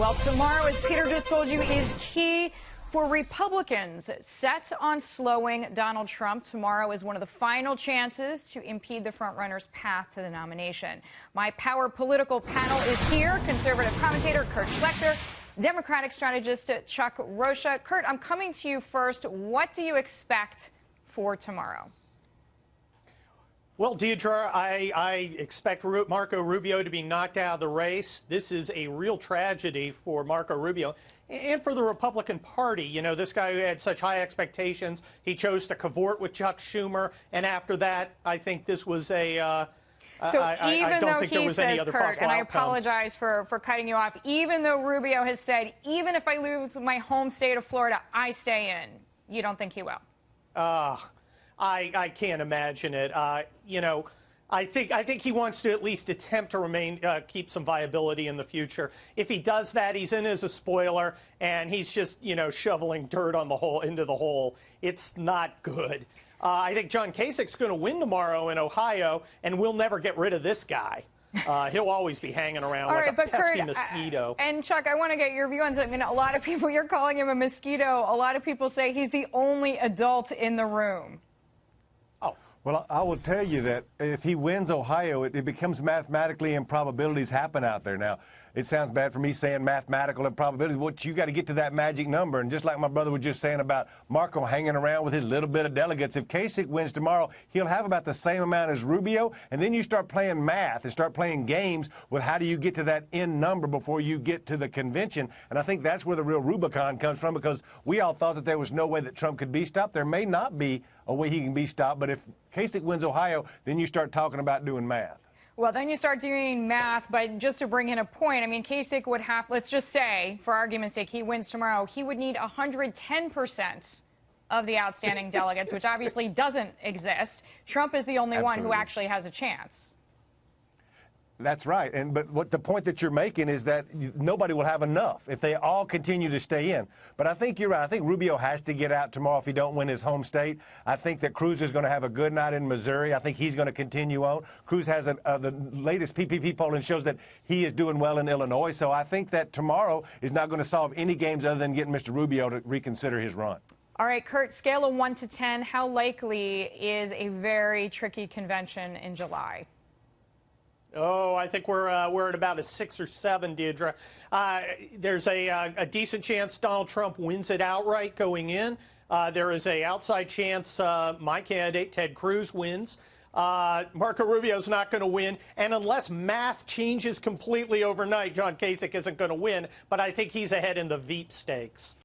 Well, tomorrow, as Peter just told you, is key for Republicans set on slowing Donald Trump. Tomorrow is one of the final chances to impede the frontrunner's path to the nomination. My Power Political panel is here. Conservative commentator Kurt Schlichter, Democratic strategist Chuck Rocha. Kurt, I'm coming to you first. What do you expect for tomorrow? Well, Deidre, I expect Marco Rubio to be knocked out of the race. This is a real tragedy for Marco Rubio and for the Republican Party. You know, this guy who had such high expectations, he chose to cavort with Chuck Schumer, and after that, I think this was a I don't think there was any other possible outcome. And I apologize for cutting you off. Even though Rubio has said, even if I lose my home state of Florida, I stay in, you don't think he will? I can't imagine it. You know, I think he wants to at least attempt to keep some viability in the future. If he does that, he's in as a spoiler, and he's just, you know, shoveling dirt on into the hole. It's not good. I think John Kasich's going to win tomorrow in Ohio, and we'll never get rid of this guy. He'll always be hanging around like a pesky mosquito. And Chuck, I want to get your view on something. I mean, a lot of people, you're calling him a mosquito. A lot of people say he's the only adult in the room. Well, I will tell you that if he wins Ohio, it becomes mathematically improbabilities happen out there. Now, it sounds bad for me saying mathematical improbabilities. What you got to get to that magic number. And just like my brother was just saying about Marco hanging around with his little bit of delegates, if Kasich wins tomorrow, he'll have about the same amount as Rubio. And then you start playing math and start playing games with how do you get to that end number before you get to the convention. And I think that's where the real Rubicon comes from, because we all thought that there was no way that Trump could be stopped. There may not be a way he can be stopped, but if Kasich wins Ohio, then you start talking about doing math. Well, then you start doing math, but just to bring in a point, I mean, Kasich would have, let's just say, for argument's sake, he wins tomorrow, he would need 110% of the outstanding delegates, which obviously doesn't exist. Trump is the only one who actually has a chance. That's right. But what the point that you're making is that nobody will have enough if they all continue to stay in. But I think you're right. I think Rubio has to get out tomorrow if he don't win his home state. I think that Cruz is going to have a good night in Missouri. I think he's going to continue on. Cruz has the latest PPP polling shows that he is doing well in Illinois. So I think that tomorrow is not going to solve any games other than getting Mr. Rubio to reconsider his run. All right, Kurt, scale of 1 to 10, how likely is a very tricky convention in July? Oh, I think we're at about a 6 or 7, Deidre. There's a decent chance Donald Trump wins it outright going in. There is a outside chance my candidate, Ted Cruz, wins. Marco Rubio's not going to win. And unless math changes completely overnight, John Kasich isn't going to win. But I think he's ahead in the Veep stakes.